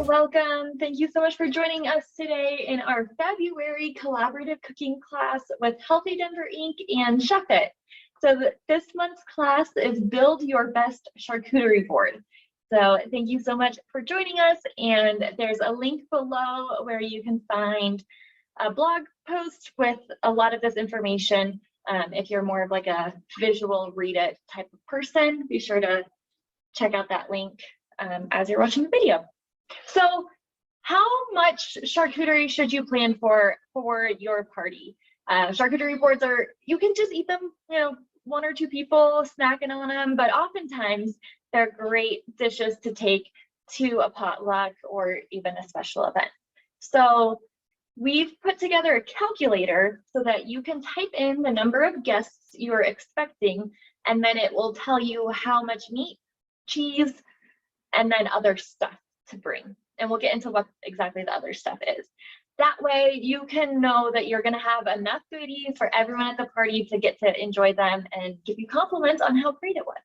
welcome. Thank you so much for joining us today in our February collaborative cooking class with Healthy Denver Inc. and Chef It. So this month's class is Build Your Best Charcuterie Board. So thank you so much for joining us, and there's a link below where you can find a blog post with a lot of this information. If you're more of like a visual read it type of person, be sure to check out that link as you're watching the video. So how much charcuterie should you plan for your party? Charcuterie boards are, you can just eat them, you know, one or two people snacking on them, but oftentimes they're great dishes to take to a potluck or even a special event. So we've put together a calculator so that you can type in the number of guests you're expecting, and then it will tell you how much meat, cheese, and then other stuff to bring. And we'll get into what exactly the other stuff is. That way you can know that you're going to have enough goodies for everyone at the party to get to enjoy them and give you compliments on how great it was.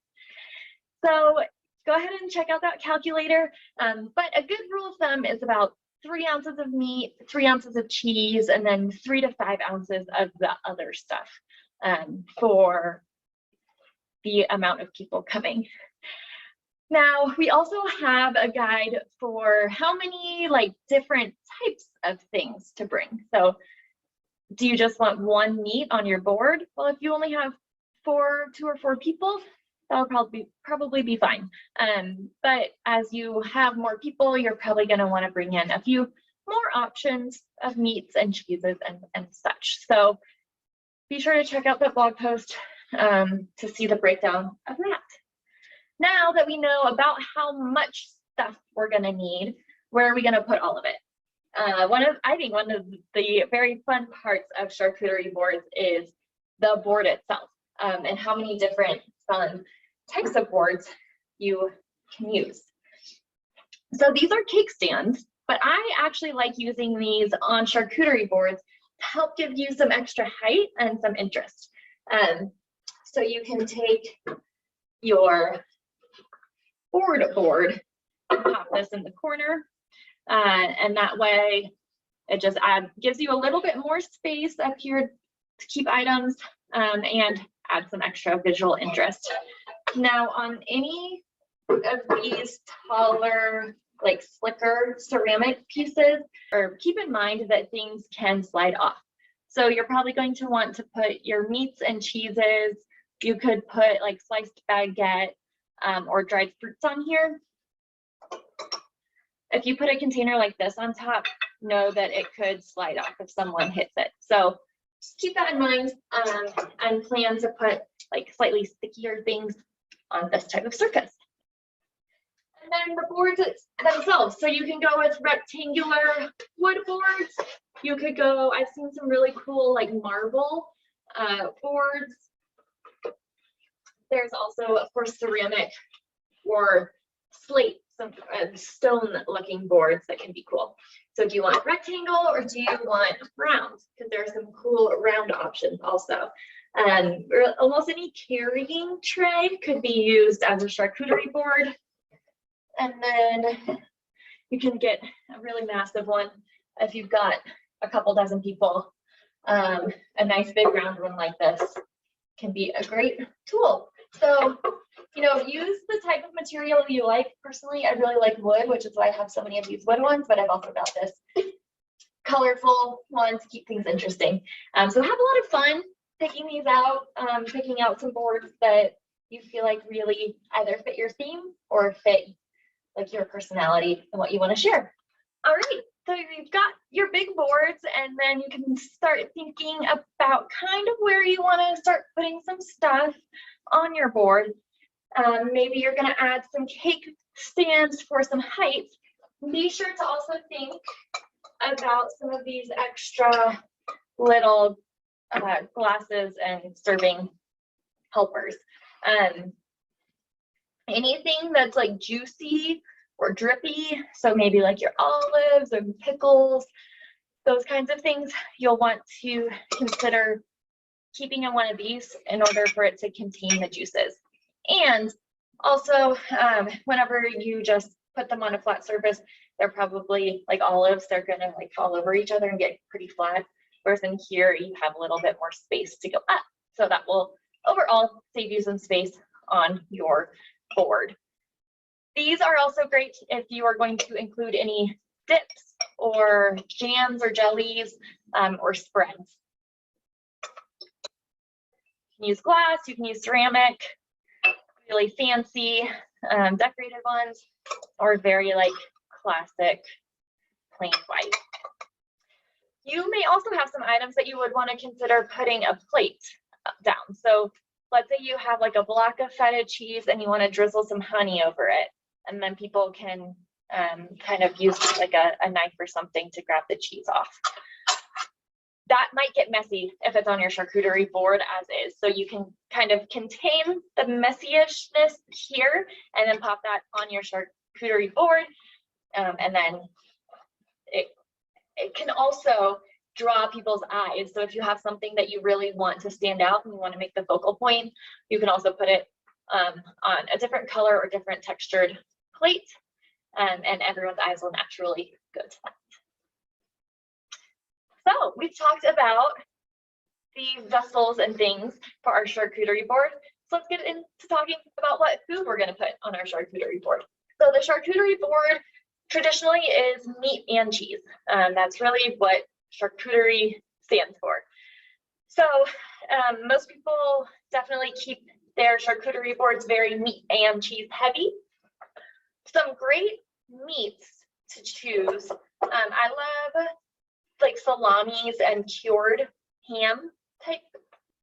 So go ahead and check out that calculator. But a good rule of thumb is about 3 ounces of meat, 3 ounces of cheese, and then 3 to 5 ounces of the other stuff for the amount of people coming. Now, we also have a guide for how many different types of things to bring. So do you just want one meat on your board? Well, if you only have 2 or 4 people, that'll probably be fine. But as you have more people, you're probably going to want to bring in a few more options of meats and cheeses and such. So be sure to check out that blog post to see the breakdown of that. Now that we know about how much stuff we're going to need, where are we going to put all of it? I think one of the very fun parts of charcuterie boards is the board itself, and how many different fun types of boards you can use. So these are cake stands, but I actually like using these on charcuterie boards to help give you some extra height and some interest. So you can take your board and pop this in the corner, and that way it just gives you a little bit more space up here to keep items and add some extra visual interest. Now on any of these taller, slicker ceramic pieces, or keep in mind that things can slide off. So you're probably going to want to put your meats and cheeses. You could put sliced baguette or dried fruits on here. If you put a container like this on top, know that it could slide off if someone hits it. So just keep that in mind and plan to put slightly stickier things on this type of surface. And then the boards themselves. So you can go with rectangular wood boards. You could go, I've seen some really cool marble boards. There's also, of course, ceramic or slate, some stone looking boards that can be cool. So do you want rectangle or do you want round? Because there are some cool round options also. Almost any carrying tray could be used as a charcuterie board. And then you can get a really massive one if you've got a couple dozen people. A nice big round one like this can be a great tool. So, use the type of material you like. Personally, I really like wood, which is why I have so many of these wood ones, but I've also got this colorful one to keep things interesting. So have a lot of fun picking these out, picking out some boards that you feel like really either fit your theme or fit your personality and what you want to share. All right, so you've got your big boards, and then you can start thinking about kind of where you want to start putting some stuff on your board. Maybe you're going to add some cake stands for some height. Be sure to also think about some of these extra little glasses and serving helpers. Anything that's juicy or drippy, so maybe your olives or pickles, those kinds of things, you'll want to consider keeping in one of these in order for it to contain the juices. And also, whenever you just put them on a flat surface, they're probably like olives, they're gonna like fall over each other and get pretty flat. Whereas in here, you have a little bit more space to go up. So that will overall save you some space on your board. These are also great if you are going to include any dips or jams or jellies or spreads. You can use glass, you can use ceramic, really fancy decorated ones, or very like classic plain white. You may also have some items that you would want to consider putting a plate down. So let's say you have like a block of feta cheese and you want to drizzle some honey over it, and then people can kind of use like a knife or something to grab the cheese off. That might get messy if it's on your charcuterie board as is. So you can kind of contain the messy-ishness here and then pop that on your charcuterie board. And then it can also draw people's eyes. So if you have something that you really want to stand out and you want to make the focal point, you can also put it on a different color or different textured plate, and everyone's eyes will naturally go to that. So we've talked about the vessels and things for our charcuterie board. So let's get into talking about what food we're going to put on our charcuterie board. So the charcuterie board traditionally is meat and cheese. That's really what charcuterie stands for. So most people definitely keep their charcuterie boards very meat and cheese heavy. Some great meats to choose. I love like salamis and cured ham type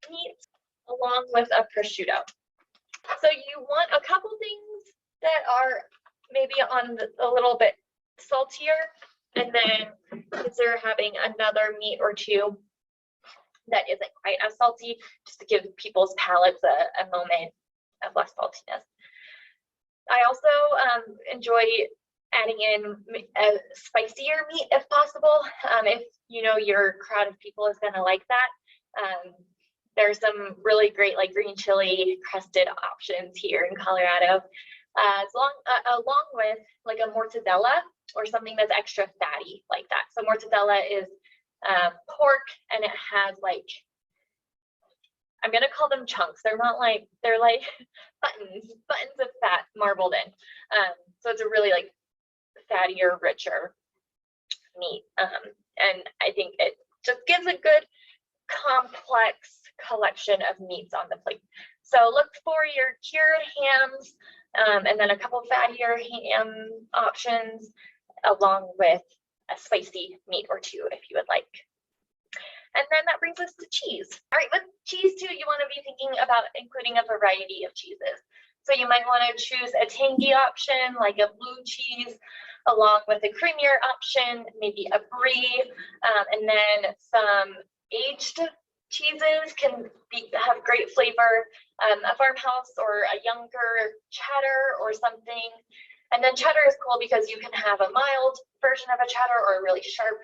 meats along with a prosciutto. So you want a couple things that are maybe on a little bit saltier, and then consider having another meat or two that isn't quite as salty, just to give people's palates a moment of less saltiness. I also enjoy adding in a spicier meat if possible. If you know your crowd of people is going to like that. There's some really great like green chili crusted options here in Colorado, along with like a mortadella or something that's extra fatty like that. So mortadella is pork, and it has like, I'm gonna call them chunks. They're like buttons of fat marbled in. So it's a really like fattier, richer meat. And I think it just gives a good complex collection of meats on the plate. So look for your cured hams, and then a couple fattier ham options, along with a spicy meat or two if you would like. And then that brings us to cheese. All right, with cheese too, you want to be thinking about including a variety of cheeses. So you might want to choose a tangy option like a blue cheese, along with a creamier option, maybe a brie, and then some aged cheeses can have great flavor, a farmhouse or a younger cheddar or something. And then cheddar is cool because you can have a mild version of a cheddar or a really sharp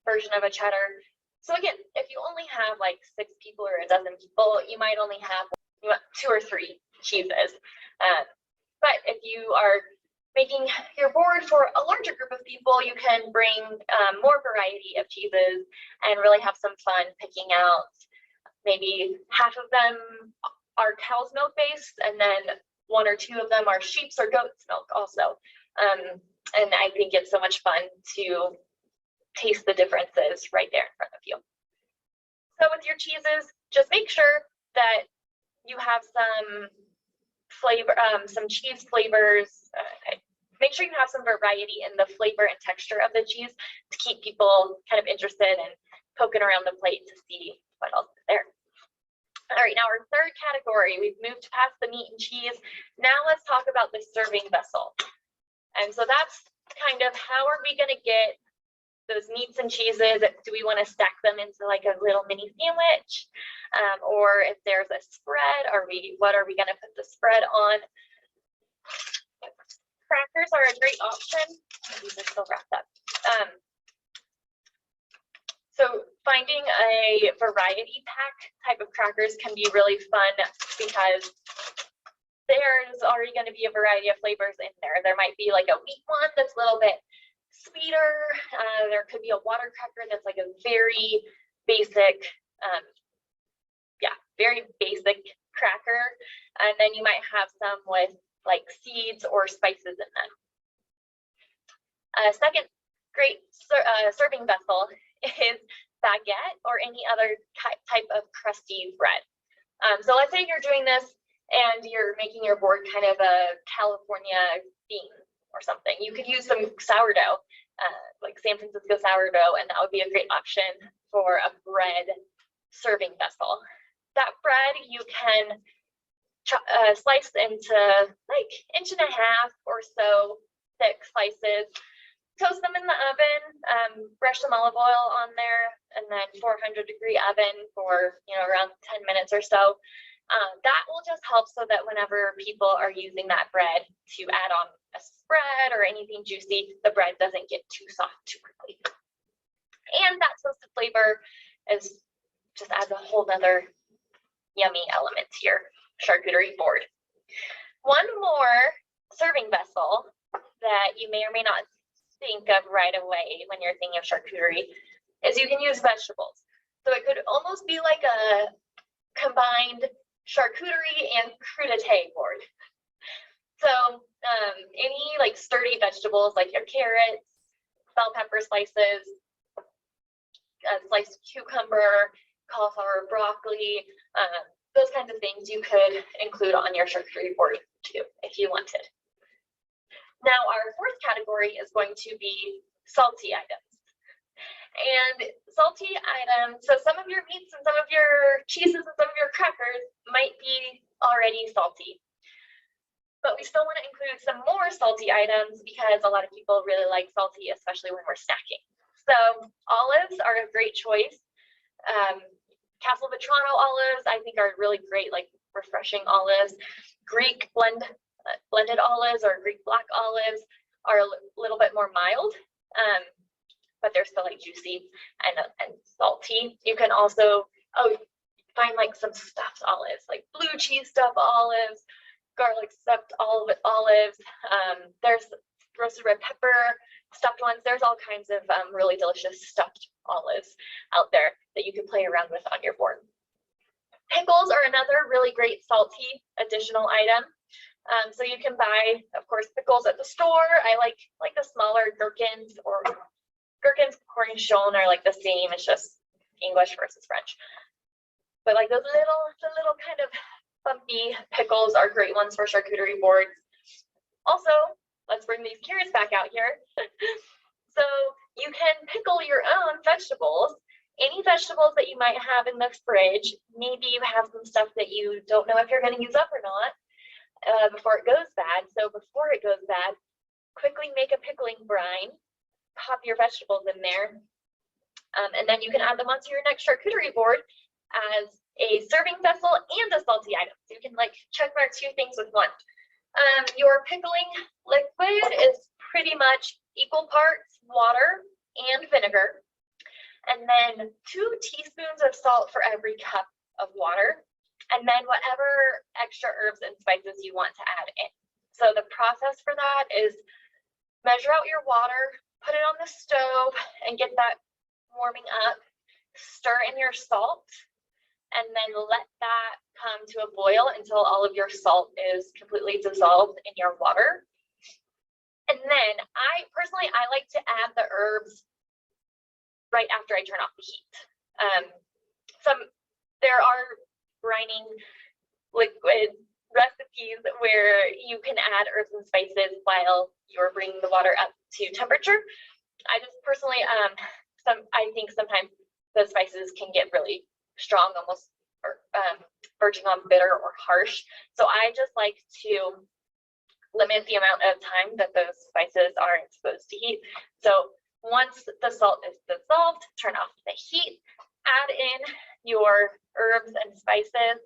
version of a cheddar. So again, if you only have like 6 people or a dozen people, you might only have 2 or 3 cheeses. But if you are making your board for a larger group of people, you can bring more variety of cheeses and really have some fun picking out. Maybe half of them are cow's milk based, and then 1 or 2 of them are sheep's or goat's milk also. And I think it's so much fun to taste the differences right there in front of you. So with your cheeses, just make sure that you have some flavor, some cheese flavors. Make sure you have some variety in the flavor and texture of the cheese to keep people kind of interested and poking around the plate to see what else is there. All right, now our third category, we've moved past the meat and cheese. Now let's talk about the serving vessel. And so that's kind of how are we going to get those meats and cheeses? Do we want to stack them into like a little mini sandwich? Or if there's a spread, what are we going to put the spread on? Crackers are a great option. These are still wrapped up. So finding a variety pack type of crackers can be really fun because there's already going to be a variety of flavors in there. There might be like a wheat one that's a little bit sweeter. There could be a water cracker that's like a very basic, very basic cracker. And then you might have some with like seeds or spices in them. Second great serving vessel is baguette or any other type of crusty bread. So let's say you're doing this and you're making your board kind of a California theme or something. You could use some sourdough, like San Francisco sourdough, and that would be a great option for a bread serving vessel. That bread you can slice into like 1.5 inches or so thick slices. Toast them in the oven, brush some olive oil on there, and then 400-degree oven for around 10 minutes or so. That will just help so that whenever people are using that bread to add on a spread or anything juicy, the bread doesn't get too soft too quickly. And that toasted flavor is just adds a whole nother yummy element to your charcuterie board. One more serving vessel that you may or may not think of right away when you're thinking of charcuterie is you can use vegetables. So it could almost be like a combined charcuterie and crudité board. So any like sturdy vegetables like your carrots, bell pepper slices, sliced cucumber, cauliflower, broccoli, those kinds of things you could include on your charcuterie board too if you wanted. Now our fourth category is going to be salty items. And salty items, so some of your meats and some of your cheeses and some of your crackers might be already salty. But we still want to include some more salty items because a lot of people really like salty, especially when we're snacking. So olives are a great choice. Castle Vetrano olives, I think, are really great, like refreshing olives. Greek blended olives or Greek black olives are a little bit more mild, but they're still like juicy and salty. You can also find like some stuffed olives, like blue cheese stuffed olives, garlic stuffed olives. There's roasted red pepper stuffed ones. There's all kinds of really delicious stuffed olives out there that you can play around with on your board. Pickles are another really great salty additional item. So you can buy, of course, pickles at the store. I like the smaller gherkins, or gherkins, cornichon are like the same. It's just English versus French. But like those little kind of bumpy pickles are great ones for charcuterie boards. Also, let's bring these carrots back out here. So you can pickle your own vegetables. Any vegetables that you might have in the fridge. Maybe you have some stuff that you don't know if you're going to use up or not. Before it goes bad. So before it goes bad, quickly make a pickling brine, pop your vegetables in there, and then you can add them onto your next charcuterie board as a serving vessel and a salty item. So you can like check mark 2 things with one. Your pickling liquid is pretty much equal parts water and vinegar, and then 2 teaspoons of salt for every cup of water. And then whatever extra herbs and spices you want to add in. So the process for that is measure out your water, put it on the stove and get that warming up, stir in your salt, and then let that come to a boil until all of your salt is completely dissolved in your water. And then I personally like to add the herbs right after I turn off the heat. There are brining liquid recipes where you can add herbs and spices while you're bringing the water up to temperature. I just personally, I think sometimes the spices can get really strong, almost verging on bitter or harsh. So I just like to limit the amount of time that those spices are exposed to heat. So once the salt is dissolved, turn off the heat, add in your herbs and spices.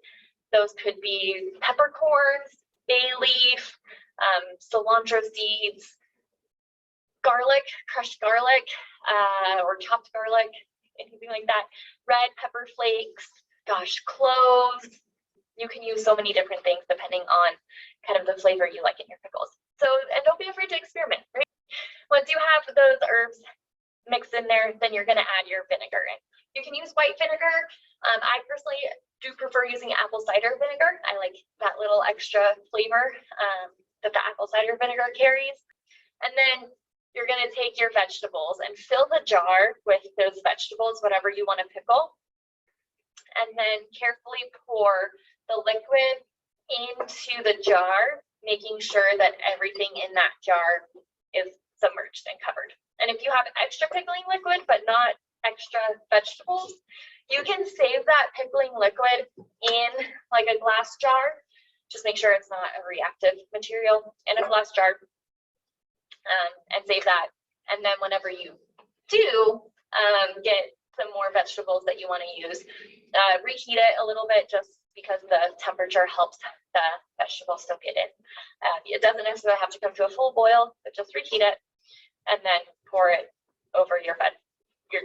Those could be peppercorns, bay leaf, cilantro seeds, garlic, crushed garlic, or chopped garlic, anything like that, red pepper flakes, cloves, you can use so many different things depending on kind of the flavor you like in your pickles. So, and don't be afraid to experiment, right? Once you have those herbs mixed in there, then you're going to add your vinegar in. You can use white vinegar. I personally do prefer using apple cider vinegar. I like that little extra flavor that the apple cider vinegar carries. And then you're going to take your vegetables and fill the jar with those vegetables, whatever you want to pickle. And then carefully pour the liquid into the jar, making sure that everything in that jar is submerged and covered. And if you have extra pickling liquid, but not extra vegetables, you can save that pickling liquid in like a glass jar. Just make sure it's not a reactive material in a glass jar, and save that. And then whenever you do get some more vegetables that you want to use, reheat it a little bit just because the temperature helps the vegetables still get in. It doesn't necessarily have to come to a full boil, but just reheat it and then pour it over your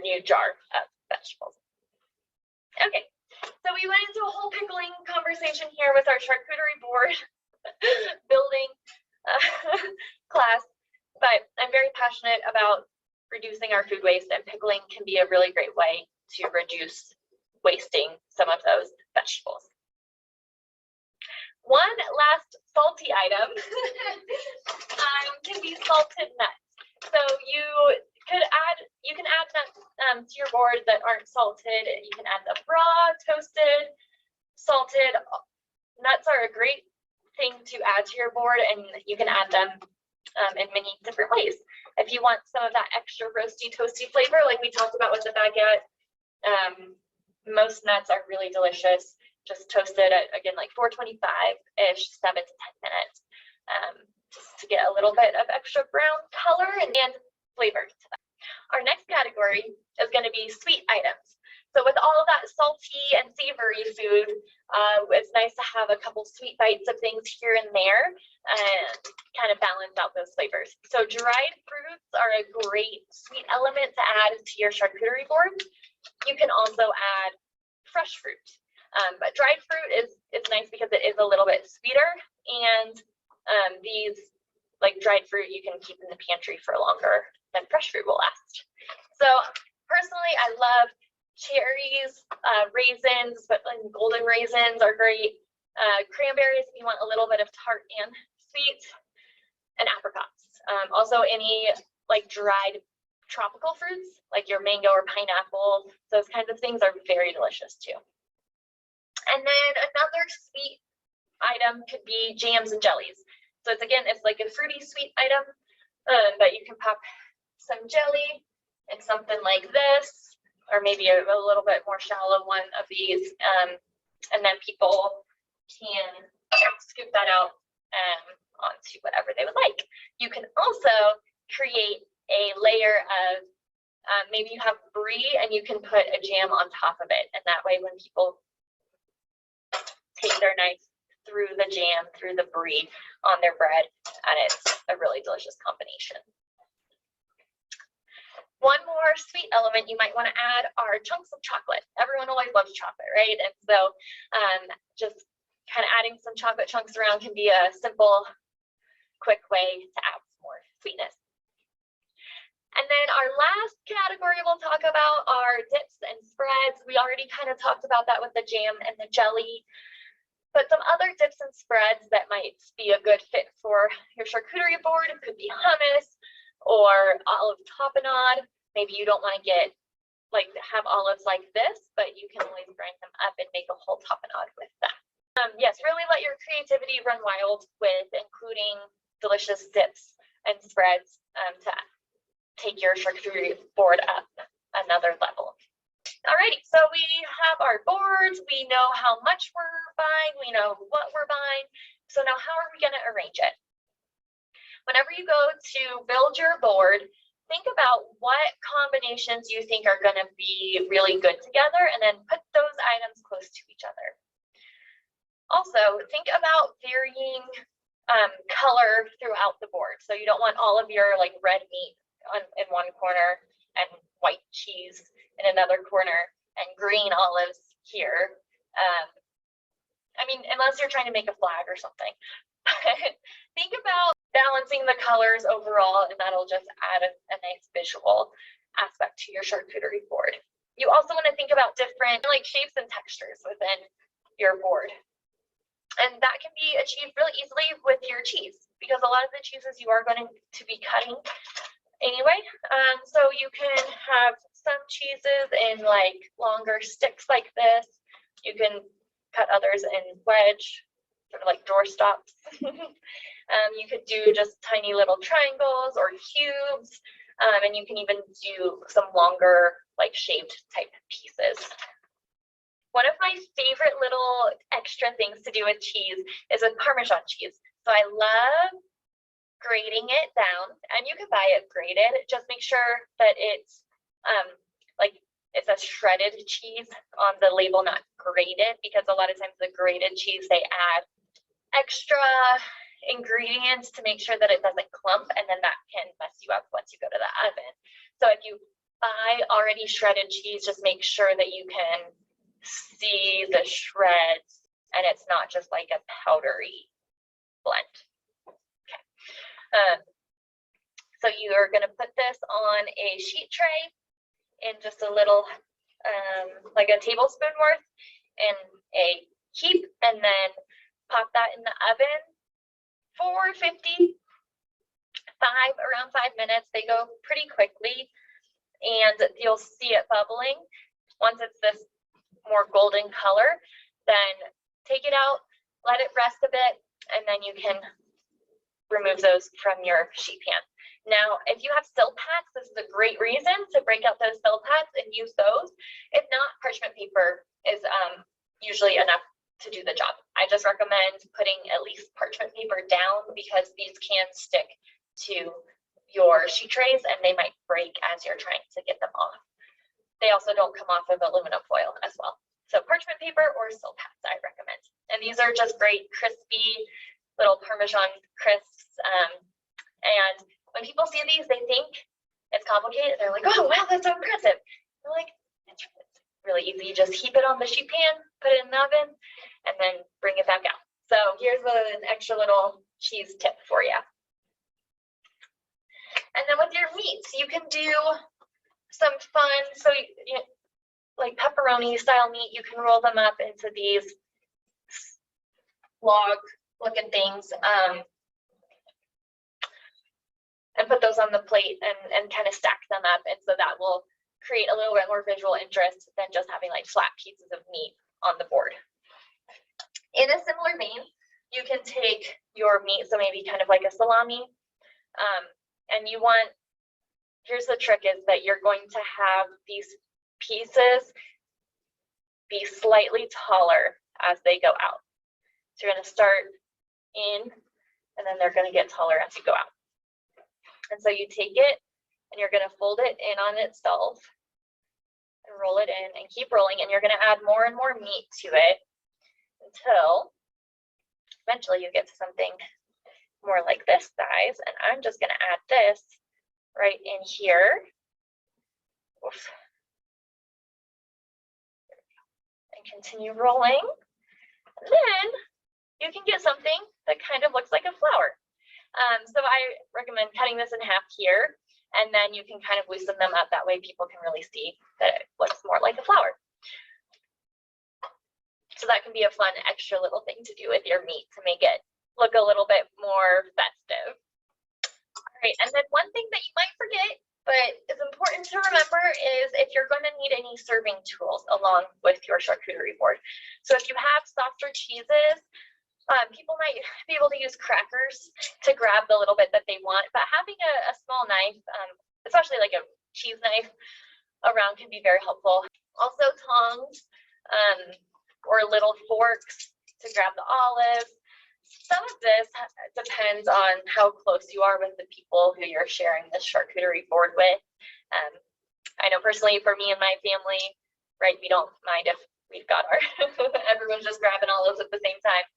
new jar of vegetables. Okay, so we went into a whole pickling conversation here with our charcuterie board building class, but I'm very passionate about reducing our food waste, and pickling can be a really great way to reduce wasting some of those vegetables. One last salty item can be salted nuts. So you can add nuts to your board that aren't salted. You can add them raw, toasted, salted. Nuts are a great thing to add to your board, and you can add them in many different ways. If you want some of that extra roasty, toasty flavor, like we talked about with the baguette, most nuts are really delicious. Just toasted at, again, like 425-ish, 7 to 10 minutes, just to get a little bit of extra brown color and flavor to that. Our next category is going to be sweet items. So with all of that salty and savory food, it's nice to have a couple sweet bites of things here and there and kind of balance out those flavors. So dried fruits are a great sweet element to add to your charcuterie board. You can also add fresh fruit. But dried fruit is nice because it is a little bit sweeter, and these, like dried fruit, you can keep in the pantry for longer than fresh fruit will last. So personally, I love cherries, raisins, but like golden raisins are great. Cranberries if you want a little bit of tart and sweet, and apricots. Also any like dried tropical fruits, like your mango or pineapple, those kinds of things are very delicious too. And then another sweet item could be jams and jellies. So it's like a fruity sweet item, but you can pop some jelly in something like this, or maybe a little bit more shallow one of these, and then people can scoop that out onto whatever they would like. You can also create a layer of, maybe you have brie and you can put a jam on top of it, and that way when people take their knife through the jam, through the brie on their bread, and it's a really delicious combination. One more sweet element you might want to add are chunks of chocolate. Everyone always loves chocolate, right? And so just kind of adding some chocolate chunks around can be a simple, quick way to add some more sweetness. And then our last category we'll talk about are dips and spreads. We already kind of talked about that with the jam and the jelly. But some other dips and spreads that might be a good fit for your charcuterie board could be hummus or olive tapenade. Maybe you don't want to have olives like this, but you can always grind them up and make a whole tapenade with that. Yes, really let your creativity run wild with including delicious dips and spreads to take your charcuterie board up another level. Alrighty, so we have our boards, we know how much we're buying, we know what we're buying. So now how are we going to arrange it? Whenever you go to build your board, think about what combinations you think are going to be really good together, and then put those items close to each other. Also, think about varying color throughout the board. So you don't want all of your like red meat in one corner and white cheese in another corner and green olives here. I mean, unless you're trying to make a flag or something. Think about balancing the colors overall, and that'll just add a nice visual aspect to your charcuterie board. You also want to think about different like shapes and textures within your board. And that can be achieved really easily with your cheese, because a lot of the cheeses you are going to be cutting anyway. So you can have some cheeses in like longer sticks like this. You can cut others in wedge, sort of like door stops. You could do just tiny little triangles or cubes, and you can even do some longer like shaped type pieces. One of my favorite little extra things to do with cheese is with Parmesan cheese. So I love grating it down, and you can buy it grated. Just make sure that it's like it says shredded cheese on the label, not grated, because a lot of times the grated cheese, they add extra ingredients to make sure that it doesn't clump, and then that can mess you up once you go to the oven. So if you buy already shredded cheese, just make sure that you can see the shreds and it's not just like a powdery blend. Okay. So you are going to put this on a sheet tray in just a little, like a tablespoon worth in a heap, and then pop that in the oven for around 5 minutes. They go pretty quickly, and you'll see it bubbling. Once it's this more golden color, then take it out, let it rest a bit, and then you can remove those from your sheet pan. Now, if you have silk pads, this is a great reason to break out those silk pads and use those. If not, parchment paper is usually enough to do the job. I just recommend putting at least parchment paper down, because these can stick to your sheet trays and they might break as you're trying to get them off. They also don't come off of aluminum foil as well. So parchment paper or silk pads, I recommend. And these are just great crispy little Parmesan crisps. And when people see these, they think it's complicated. They're like, oh, wow, that's so impressive. They're like, it's really easy. You just heap it on the sheet pan, put it in the oven, and then bring it back out. So here's an extra little cheese tip for you. And then with your meats, you can do some fun, so like pepperoni style meat, you can roll them up into these log looking things, and put those on the plate and kind of stack them up, and so that will create a little bit more visual interest than just having like flat pieces of meat on the board. In a similar vein, you can take your meat, so maybe kind of like a salami, and you want, here's the trick, is that you're going to have these pieces be slightly taller as they go out. So you're going to start in, and then they're going to get taller as you go out. And so you take it and you're going to fold it in on itself and roll it in and keep rolling, and you're going to add more and more meat to it until eventually you get to something more like this size. And I'm just going to add this right in here. Oof. And continue rolling. And then you can get something that kind of looks like a flower. So I recommend cutting this in half here, and then you can kind of loosen them up. That way people can really see that it looks more like a flower. So that can be a fun extra little thing to do with your meat to make it look a little bit more festive. All right, and then one thing that you might forget, but is important to remember, is if you're going to need any serving tools along with your charcuterie board. So if you have softer cheeses, people might be able to use crackers to grab the little bit that they want, but having a small knife, especially like a cheese knife around, can be very helpful. Also tongs or little forks to grab the olives. Some of this depends on how close you are with the people who you're sharing this charcuterie board with. I know personally for me and my family, right, we don't mind if we've got our, everyone's just grabbing olives at the same time.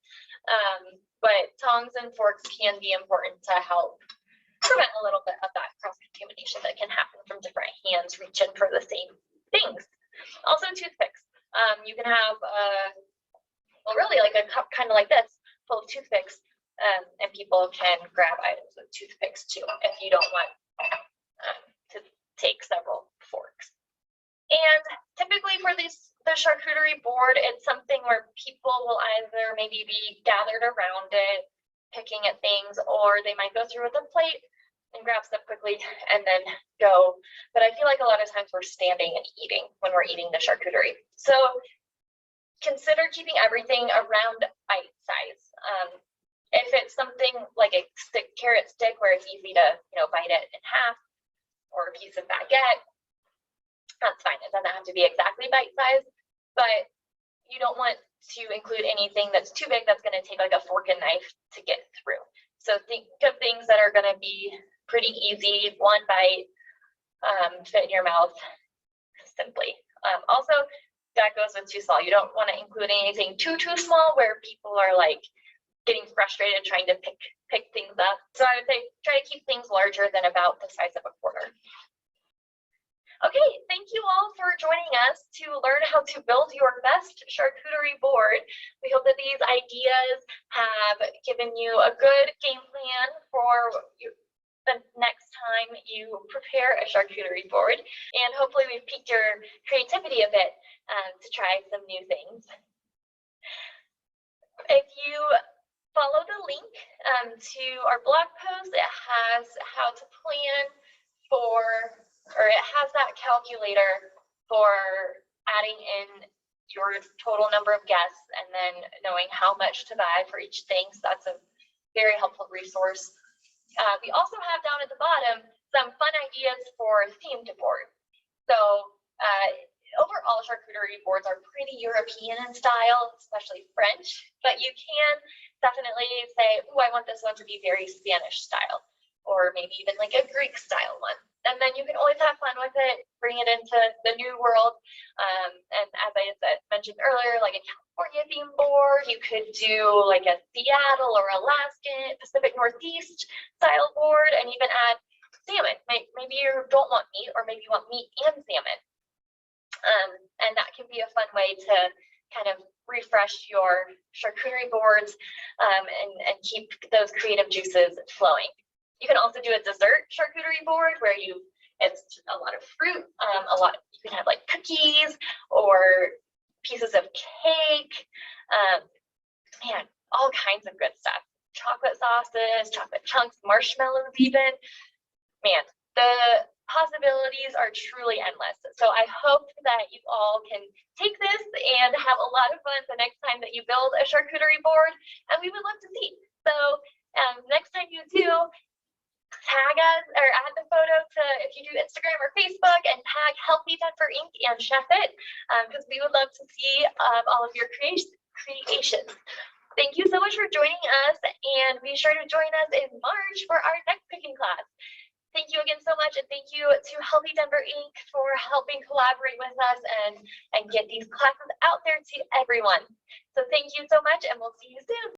But tongs and forks can be important to help prevent a little bit of that cross-contamination that can happen from different hands reaching for the same things. Also toothpicks. You can have well, really like a cup kind of like this, full of toothpicks, and people can grab items with toothpicks too if you don't want to take several forks. And typically for the charcuterie board, it's something where people will either maybe be gathered around it, picking at things, or they might go through with a plate and grab stuff quickly and then go. But I feel like a lot of times we're standing and eating when we're eating the charcuterie. So consider keeping everything around bite size. If it's something like a carrot stick where it's easy to bite it in half, or a piece of baguette, that's fine. It doesn't have to be exactly bite size, but you don't want to include anything that's too big that's going to take like a fork and knife to get through. So think of things that are going to be pretty easy, one bite, fit in your mouth simply. Also, that goes with too small. You don't want to include anything too small where people are like getting frustrated trying to pick things up. So I would say try to keep things larger than about the size of a quarter. Okay, thank you all for joining us to learn how to build your best charcuterie board. We hope that these ideas have given you a good game plan for the next time you prepare a charcuterie board. And hopefully we've piqued your creativity a bit to try some new things. If you follow the link to our blog post, it has how to plan for, or it has that calculator for adding in your total number of guests and then knowing how much to buy for each thing. So that's a very helpful resource. We also have down at the bottom some fun ideas for themed boards. So overall, charcuterie boards are pretty European in style, especially French, but you can definitely say, oh, I want this one to be very Spanish style, or maybe even like a Greek style one. And then you can always have fun with it, bring it into the new world. And as I mentioned earlier, like a California theme board, you could do like a Seattle or Alaskan, Pacific Northeast style board, and even add salmon. Maybe you don't want meat, or maybe you want meat and salmon. And that can be a fun way to kind of refresh your charcuterie boards and keep those creative juices flowing. You can also do a dessert charcuterie board where it's a lot of fruit, you can have like cookies or pieces of cake, man, all kinds of good stuff. Chocolate sauces, chocolate chunks, marshmallows even. Man, the possibilities are truly endless. So I hope that you all can take this and have a lot of fun the next time that you build a charcuterie board, and we would love to see. So next time you do, tag us or add the photo to, if you do Instagram or Facebook, and tag Healthy Denver Inc. and Chef It, because we would love to see all of your creations. Thank you so much for joining us, and be sure to join us in March for our next cooking class. Thank you again so much, and thank you to Healthy Denver Inc. for helping collaborate with us and get these classes out there to everyone. So thank you so much, and we'll see you soon.